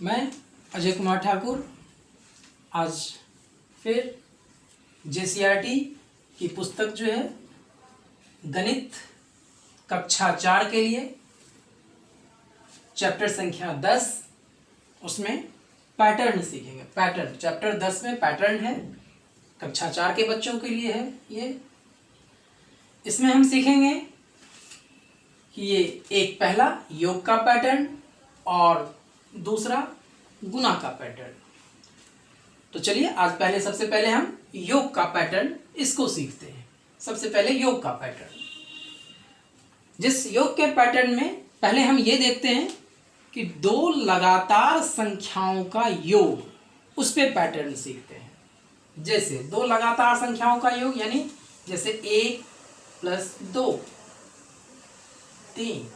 मैं अजय कुमार ठाकुर आज फिर JCRT की पुस्तक जो है गणित कक्षा 4 के लिए चैप्टर संख्या 10 उसमें पैटर्न सीखेंगे। पैटर्न चैप्टर 10 में पैटर्न है, कक्षा 4 के बच्चों के लिए है ये। इसमें हम सीखेंगे कि ये एक पहला योग का पैटर्न और दूसरा गुणा का पैटर्न। तो चलिए आज सबसे पहले हम योग का पैटर्न इसको सीखते हैं। सबसे पहले योग का पैटर्न। जिस योग के पैटर्न में पहले हम ये देखते हैं कि दो लगातार संख्याओं का योग, उस पे पैटर्न सीखते हैं। जैसे दो लगातार संख्याओं का योग यानी जैसे 1 + 2 3,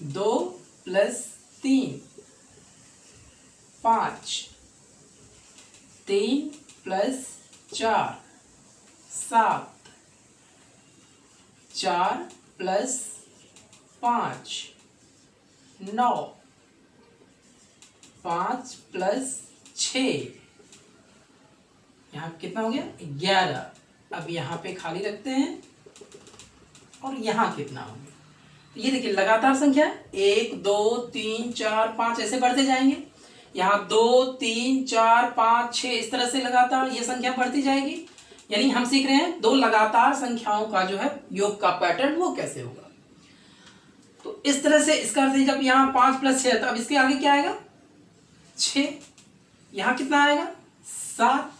2 + 3 5, 3 + 4 7, 4 + 5 9, 5 + 6, यहाँ कितना हो गया 11। अब यहाँ पे खाली रखते हैं और यहाँ कितना हो गया। तो ये देखिए लगातार संख्या 1 2 3 4 5 ऐसे बढ़ते जाएंगे। यहाँ 2 3 4 5 6 इस तरह से लगातार ये संख्या बढ़ती जाएगी। यानी हम सीख रहे हैं दो लगातार संख्याओं का जो है योग का पैटर्न वो कैसे होगा। तो इस तरह से इसका अर्थ जब यहाँ 5 + 6 तो अब इसके आगे क्या आएगा 6। यहाँ कितना आएगा 7।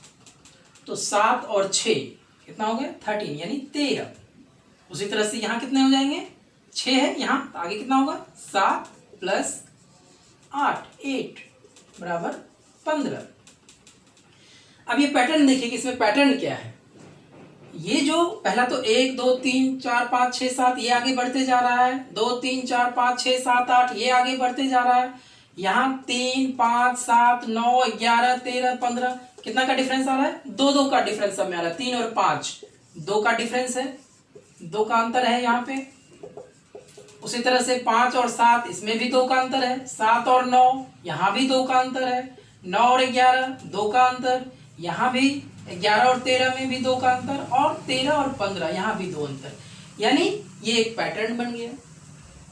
तो 7 और 6 कितना हो गया 13 यानी 13। उसी तरह से यहाँ कितने हो जाएंगे 6 है यहाँ तो आगे कितना होगा 7 + 8 = 15। अब ये पैटर्न देखिए कि इसमें पैटर्न क्या है। ये जो पहला तो 1 2 3 4 5 6 7 ये आगे बढ़ते जा रहा है। 2 3 4 5 6 7 8 ये आगे बढ़ते जा रहा है। यहाँ 3 5 7 9 11 13 15 कितना का डिफरेंस आ रहा है 2 2 का डिफरेंस सब में आ रहा है। 3 और 5 2 का डिफरेंस है, 2 का अंतर है यहाँ पे। उसी तरह से 5 और 7 इसमें भी 2 का अंतर है। 7 और 9 यहाँ भी 2 का अंतर है। 9 और 11 2 का अंतर, यहाँ भी 11 और 13 में भी 2 का अंतर और 13 और 15 यहाँ भी 2 अंतर। यानी ये एक पैटर्न बन गया।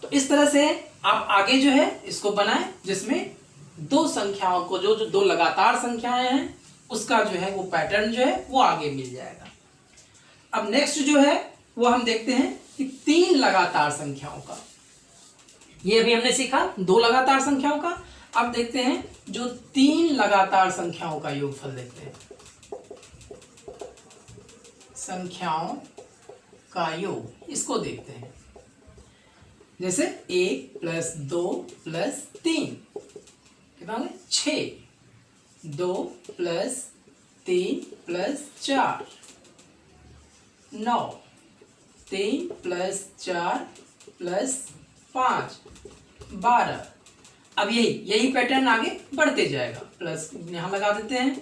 तो इस तरह से आप आगे जो है इसको बनाएं जिसमें दो संख्याओं को जो दो लगातार संख्याएं हैं उसका जो है वो पैटर्न जो है वो आगे मिल जाएगा। अब नेक्स्ट जो है वो हम देखते हैं कि 3 लगातार संख्याओं का। ये अभी हमने सीखा दो लगातार संख्याओं का। अब देखते हैं जो 3 लगातार संख्याओं का योगफल देखते हैं। संख्याओं का योग इसको देखते हैं। जैसे 1 + 2 + 3 कितना हो गया 6। 2 + 3 + 4 9। 3 + 4 + 5 12। अब यही पैटर्न आगे बढ़ते जाएगा। प्लस यहां लगा देते हैं।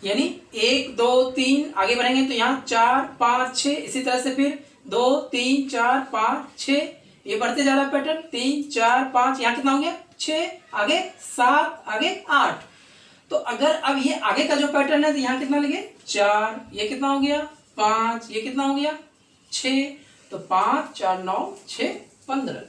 यानी 1 2 3 आगे बढ़ेंगे तो यहाँ 4 5 6 इसी तरह से फिर 2 3 4 5 6 ये बढ़ते जा रहा है पैटर्न। 3 4 5 यहाँ कितना हो गया 6, आगे 7, आगे 8। तो अगर अब ये आगे का जो पैटर्न है तो यहाँ कितना लगे 4, ये कितना हो गया 5, ये कितना हो गया 6। तो 5 4 9 6 15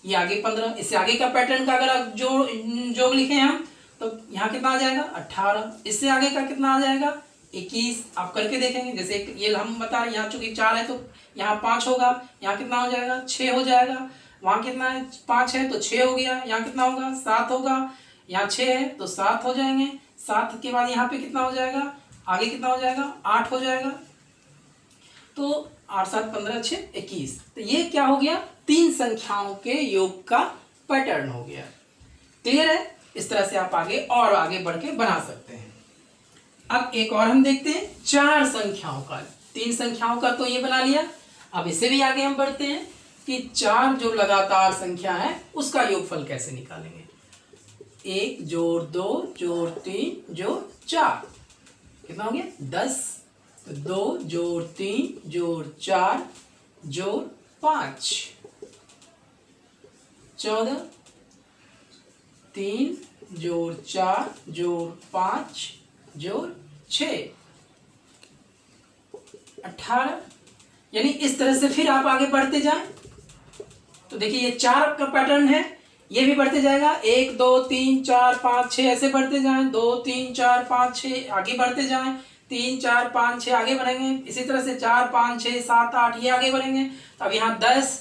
ये आगे 15। इससे आगे का पैटर्न का अगर आप जोड़ लिखे हम तो यहाँ कितना आ जाएगा 18। इससे आगे का कितना आ जाएगा 21। आप करके देखेंगे। जैसे ये हम बता रहे यहाँ चूंकि 4 है तो यहाँ 5 होगा, यहाँ कितना हो जाएगा 6 हो जाएगा। वहाँ कितना है 5 है तो 6 हो गया। यहाँ कितना होगा 7 होगा। यहाँ 6 है तो 7 हो जाएंगे। 7 के बाद यहाँ पे कितना हो जाएगा आगे कितना हो जाएगा 8 हो जाएगा। तो 8 7 15 6 21। तो ये क्या हो गया 3 संख्याओं के योग का पैटर्न हो गया। क्लियर है। इस तरह से आप आगे बढ़ के बना सकते हैं। अब एक और हम देखते हैं 4 संख्याओं का। 3 संख्याओं का तो ये बना लिया। अब इससे भी आगे हम बढ़ते हैं कि 4 जो लगातार संख्या है उसका योगफल कैसे निकालेंगे। 1 + 2 + 3 + 4 कितना हो गया 10। तो 2 जोड़ 3 जोड़ 4 जोड़ 5 14, 3 जोड़ 4 जोड़ 5 जोड़ 6 18। यानी इस तरह से फिर आप आगे बढ़ते जाएं। तो देखिए ये 4 का पैटर्न है, ये भी बढ़ते जाएगा, 1 2 3 4 5 6 ऐसे बढ़ते जाएं, 2 3 4 5 6 आगे बढ़ते जाएं, 3 4 5 6 आगे बढ़ेंगे, इसी तरह से 4 5 6 7 8 ये आगे बढ़ेंगे। तो अब यहाँ 10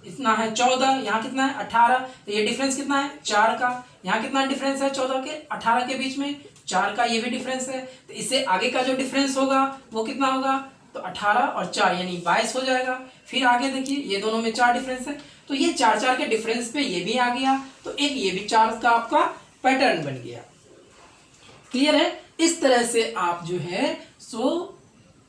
इतना है, 14, यहाँ कितना है 18। तो ये डिफरेंस कितना है 4 का। यहाँ कितना डिफरेंस है 14 के 18 के बीच में, 4 का ये भी डिफरेंस है। तो इससे आगे का जो डिफरेंस होगा वो कितना होगा, तो 18 और 4 यानी 22 हो जाएगा। फिर आगे देखिए ये दोनों में 4 डिफरेंस है, तो ये 4 4 के डिफरेंस पे ये भी आ गया, तो एक ये भी 4 का आपका पैटर्न बन गया। क्लियर है। इस तरह से आप जो है सो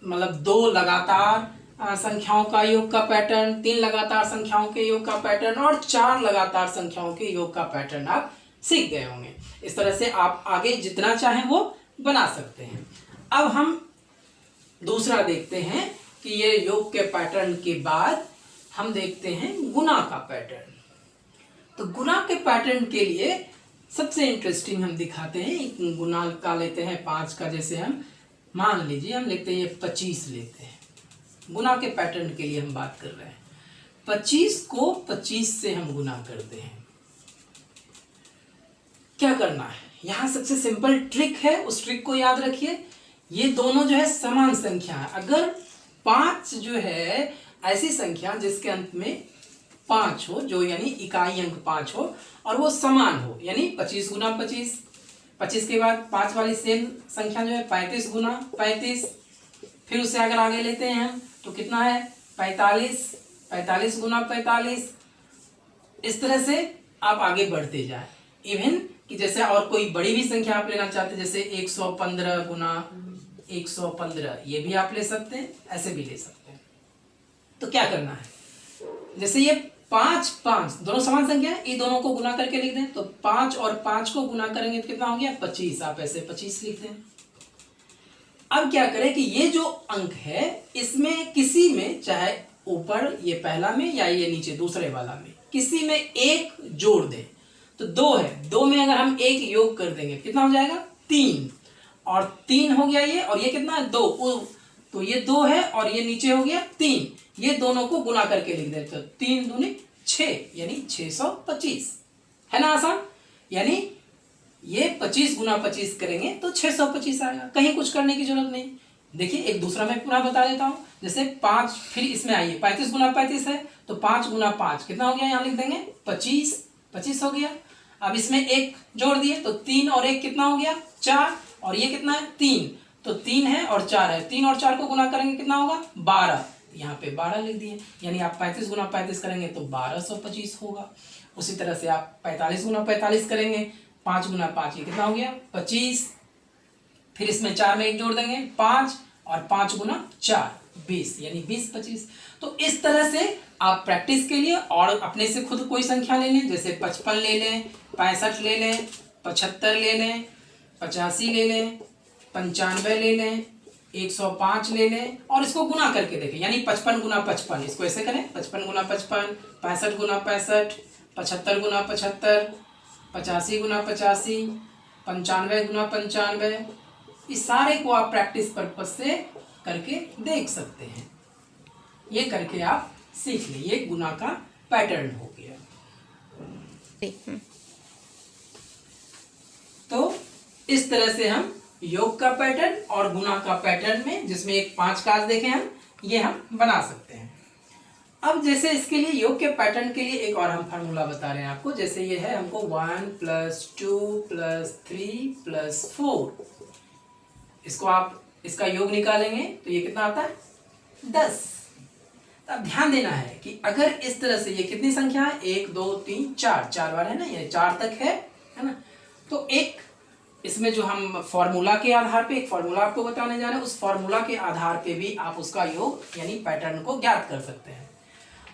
मतलब 2 लगातार संख्याओं का योग का पैटर्न, 3 लगातार संख्याओं के योग का पैटर्न और 4 लगातार संख्याओं के योग का पैटर्न आप सीख गए होंगे। इस तरह से आप आगे जितना चाहें वो बना सकते हैं। अब हम दूसरा देखते हैं कि ये योग के पैटर्न के बाद हम देखते हैं गुना का पैटर्न। तो गुना के पैटर्न के लिए सबसे इंटरेस्टिंग हम दिखाते हैं, एक गुना का लेते हैं 5 का, जैसे हम मान लीजिए हम लेते हैं 25 लेते हैं। गुना के पैटर्न के लिए हम बात कर रहे हैं। 25 को 25 से हम गुना करते हैं। क्या करना है, यहां सबसे सिंपल ट्रिक है, उस ट्रिक को याद रखिए। ये दोनों जो है समान संख्या है। अगर 5 जो है ऐसी संख्या जिसके अंत में 5 हो, जो यानी इकाई अंक 5 हो और वो समान हो, यानी 25 गुना 25, 25 के बाद 5 वाली सेम संख्या जो है 35 गुना 35, फिर उससे अगर आगे लेते हैं हम तो कितना है 45, 45 गुना 45। इस तरह से आप आगे बढ़ते जाए। इवन कि जैसे और कोई बड़ी भी संख्या आप लेना चाहते हैं, जैसे 115 गुना 115, ये भी आप ले सकते हैं, ऐसे भी ले सकते हैं। तो क्या करना है, जैसे ये 5 5 दोनों समान संख्या है, ये दोनों को गुना करके लिख दें। तो 5 और 5 को गुना करेंगे तो कितना हो गया 25, आप ऐसे 25 लिख दें। अब क्या करें कि ये जो अंक है इसमें किसी में, चाहे ऊपर ये पहला में या ये नीचे दूसरे वाला में, किसी में एक जोड़ दें। तो 2 है, 2 में अगर हम एक योग कर देंगे कितना हो जाएगा 3, और 3 हो गया ये, और ये कितना है 2, तो ये 2 है और ये नीचे हो गया 3, ये दोनों को गुना करके लिख देते। तो 3 दूनी 6 यानी 625, है ना आसान। यानी ये 25 गुना 25 करेंगे तो 625 आएगा, कहीं कुछ करने की जरूरत नहीं। देखिए एक दूसरा मैं पूरा बता देता हूं, जैसे 5, फिर इसमें आइए 35 गुना 35 है, तो 5 गुना 5 कितना हो गया, यहाँ लिख देंगे 25, 25 हो गया। अब इसमें एक जोड़ दिए तो 3 और 1 कितना हो गया 4, और ये कितना है 3, तो 3 है और 4 है, 3 और 4 को गुना करेंगे कितना होगा 12, यहाँ पे 12 लिख दिए। यानी आप 35 गुना 35 करेंगे तो 1225 होगा। उसी तरह से आप 45 गुना 45 करेंगे, 5 गुना 5 ये कितना हो गया 25, फिर इसमें 4 में एक जोड़ देंगे 5, और 5 गुना 4 20, यानी 20 25। तो इस तरह से आप प्रैक्टिस के लिए और अपने से खुद कोई संख्या ले लें, जैसे 55 ले लें, 65 ले लें, 75 ले लें, 85 ले लें, 95 ले लें, 105 ले लें, और इसको गुना करके देखें। यानी 55 गुना 55, इसको ऐसे करें 55 गुना 55, 65 गुना 65, 75 गुना 75, 85 गुना 85, 95 गुना 95। इस सारे को आप प्रैक्टिस पर्पज से करके देख सकते हैं। ये करके आप सीख लें, ये गुना का पैटर्न हो गया। तो इस तरह से हम योग का पैटर्न और गुना का पैटर्न में, जिसमें एक 5 काज देखे हम, ये हम बना सकते हैं। अब जैसे इसके लिए योग के पैटर्न के लिए एक और हम फार्मूला बता रहे हैं आपको। जैसे ये है हमको 1 + 2 + 3 + 4, इसको आप इसका योग निकालेंगे तो ये कितना आता है 10। अब ध्यान देना है कि अगर इस तरह से ये कितनी संख्या है 1 2 3 4, 4 बार है ना, ये 4 तक है ना। तो एक इसमें जो हम फॉर्मूला के आधार पे, एक फॉर्मूला आपको बताने जा रहे हैं, उस फॉर्मूला के आधार पे भी आप उसका योग यानी पैटर्न को ज्ञात कर सकते हैं।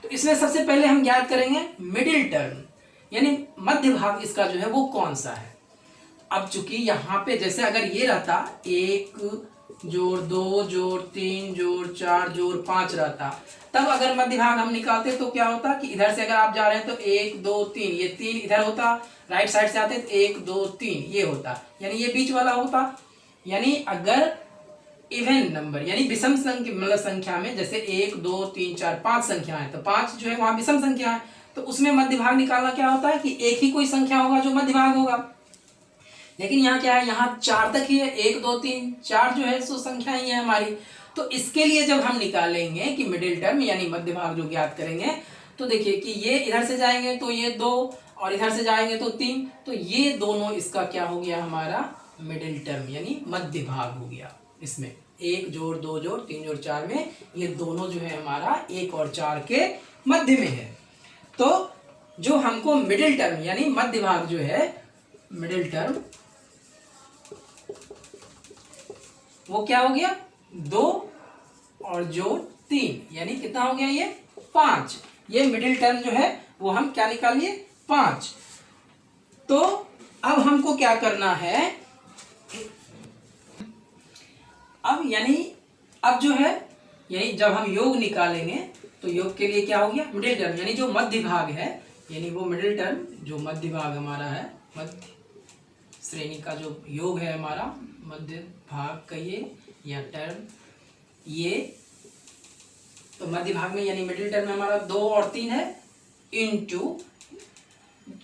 तो इसमें सबसे पहले हम ज्ञात करेंगे मिडिल टर्म, यानी मध्य भाग इसका जो है वो कौन सा है। अब चूंकि यहाँ पे जैसे अगर ये रहता 1 जोड़ 2 जोड़ 3 जोड़ 4 जोड़ 5 रहता, तब अगर मध्य भाग हम निकालते तो क्या होता कि इधर से अगर आप जा रहे हैं तो 1 2 3, ये 3 इधर होता, राइट साइड से आते तो 1 2 3 ये होता, यानी ये बीच वाला होता। यानी अगर इवन नंबर यानी विषम संख्या मतलब संख्या में जैसे 1 2 3 4 5 संख्या है, तो 5 जो है वहां विषम संख्या है, तो उसमें मध्य भाग निकालना क्या होता है कि एक ही कोई संख्या होगा जो मध्य भाग होगा। लेकिन यहाँ क्या है, यहाँ 4 तक ही है, 1 2 3 4 जो है सो संख्या ही है हमारी। तो इसके लिए जब हम निकालेंगे कि मिडिल टर्म यानी मध्य भाग जो ज्ञात करेंगे, तो देखिए कि ये इधर से जाएंगे तो ये 2 और इधर से जाएंगे तो 3, तो ये दोनों इसका क्या हो गया हमारा मिडिल टर्म यानी मध्य भाग हो गया। इसमें 1 जोड़ 2 जोड़ 3 जोड़ 4 में ये दोनों जो है हमारा 1 और 4 के मध्य में है। तो जो हमको मिडिल टर्म यानी मध्य भाग जो है मिडिल टर्म वो क्या हो गया 2 और जोड़ 3 यानी कितना हो गया ये 5। ये मिडिल टर्म जो है वो हम क्या निकालिए 5। तो अब हमको क्या करना है, अब यानी अब जो है यानी जब हम योग निकालेंगे तो योग के लिए क्या हो गया मिडिल टर्म यानी जो मध्य भाग है, यानी वो मिडिल टर्म जो मध्य भाग हमारा है, मध्य श्रेणी का जो योग है हमारा मध्य भाग का ये या टर्म ये, तो मध्य भाग में यानी मिडिल टर्म में हमारा 2 और 3 है इनटू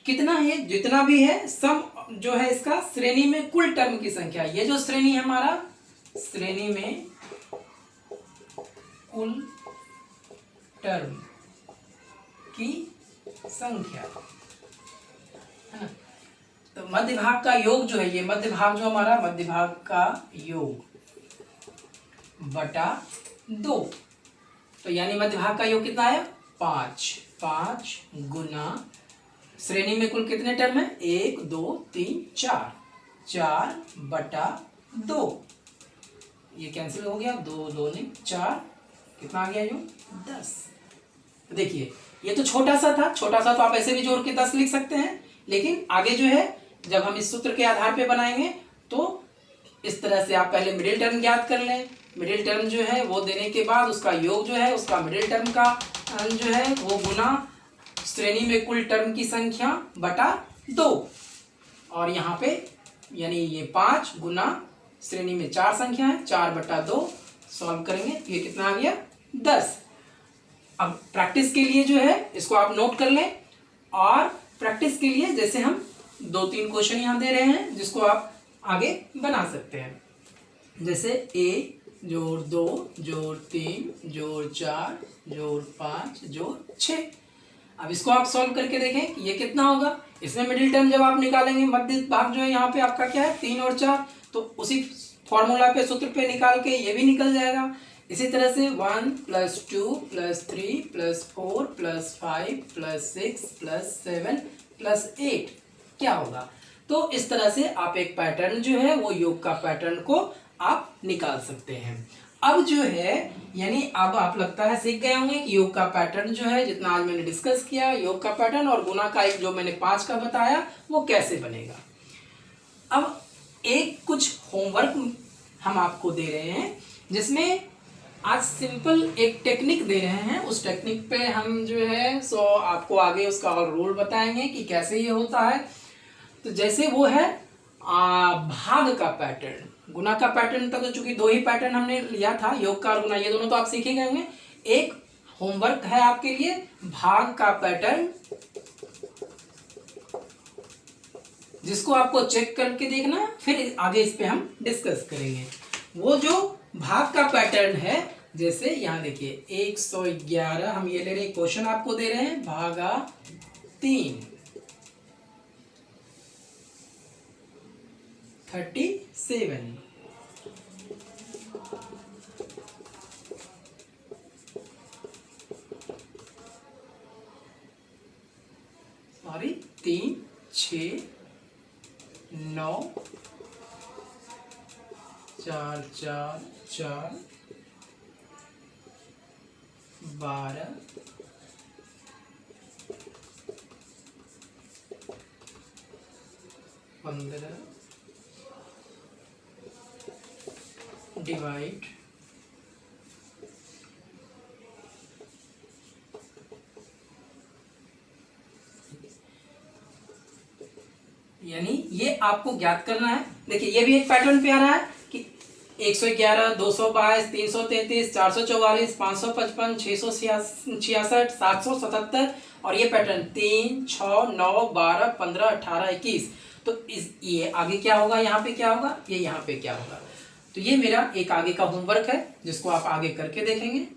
कितना है जितना भी है सम जो है इसका श्रेणी में कुल टर्म की संख्या, ये जो श्रेणी है हमारा श्रेणी में कुल टर्म की संख्या है ना। तो मध्य भाग का योग जो है ये मध्य भाग जो हमारा मध्य भाग का योग बटा 2, तो यानी मध्य भाग का योग कितना है 5। 5 गुना श्रेणी में कुल कितने टर्म है 1 2 3 4, 4 बटा 2, ये कैंसिल हो गया 2 2 नहीं 4, कितना आ गया योग 10। देखिए ये तो छोटा सा था, छोटा सा तो आप ऐसे भी जोड़ के 10 लिख सकते हैं, लेकिन आगे जो है जब हम इस सूत्र के आधार पे बनाएंगे तो इस तरह से आप पहले मिडिल टर्म ज्ञात कर लें, मिडिल टर्म जो है वो देने के बाद उसका योग जो है उसका मिडिल टर्म का जो है वो गुना श्रेणी में कुल टर्म की संख्या बटा 2, और यहाँ पे यानी ये 5 गुना श्रेणी में 4 संख्या है 4 बटा 2 सॉल्व करेंगे तो ये कितना आ गया 10। अब प्रैक्टिस के लिए जो है इसको आप नोट कर लें, और प्रैक्टिस के लिए जैसे हम 2-3 क्वेश्चन यहाँ दे रहे हैं जिसको आप आगे बना सकते हैं, जैसे a जोड़ 2 जोड़ 3 जोड़ 4 जोड़ 5 जोड़ 6। अब इसको आप सॉल्व करके देखें कि ये कितना होगा। इसमें मिडिल टर्म जब आप निकालेंगे मध्य भाग जो है यहाँ पे आपका क्या है 3 और 4, तो उसी फॉर्मूला पे सूत्र पे निकाल के ये भी निकल जाएगा। इसी तरह से 1 + 2 + 3 + 4 + 5 + 6 + 7 + 8 क्या होगा। तो इस तरह से आप एक पैटर्न जो है वो योग का पैटर्न को आप निकाल सकते हैं। अब जो है यानी अब आप लगता है सीख गए होंगे कि योग का पैटर्न जो है जितना आज मैंने डिस्कस किया योग का पैटर्न और गुना का एक जो मैंने 5 का बताया वो कैसे बनेगा। अब एक कुछ होमवर्क हम आपको दे रहे हैं जिसमें आज सिंपल एक टेक्निक दे रहे हैं, उस टेक्निक पे हम जो है सो आपको आगे उसका और रूल बताएंगे कि कैसे ये होता है। तो जैसे वो है भाग का पैटर्न, गुना का पैटर्न तक तो चूंकि 2 ही पैटर्न हमने लिया था योग का और गुना, ये दोनों तो आप सीख ही गए होंगे। एक होमवर्क है आपके लिए भाग का पैटर्न जिसको आपको चेक करके देखना, फिर आगे इस पे हम डिस्कस करेंगे। वो जो भाग का पैटर्न है जैसे यहाँ देखिए 111 हम ये ले रहे हैं, क्वेश्चन आपको दे रहे हैं भागा 3 37 सॉरी 3 6 9 4 4 4 12 15 डिवाइड यानी ये आपको ज्ञात करना है। देखिए ये भी एक पैटर्न पे आ रहा है कि 111, 222, 333, 444, 555, 666, 777 और ये पैटर्न 3, 6, 9, 12, 15, 18, 21। तो ये आगे क्या होगा, यहाँ पे क्या होगा, ये यहाँ पे क्या होगा। तो ये मेरा एक आगे का होमवर्क है जिसको आप आगे करके देखेंगे,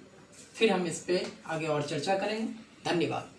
फिर हम इस पे आगे और चर्चा करेंगे। धन्यवाद।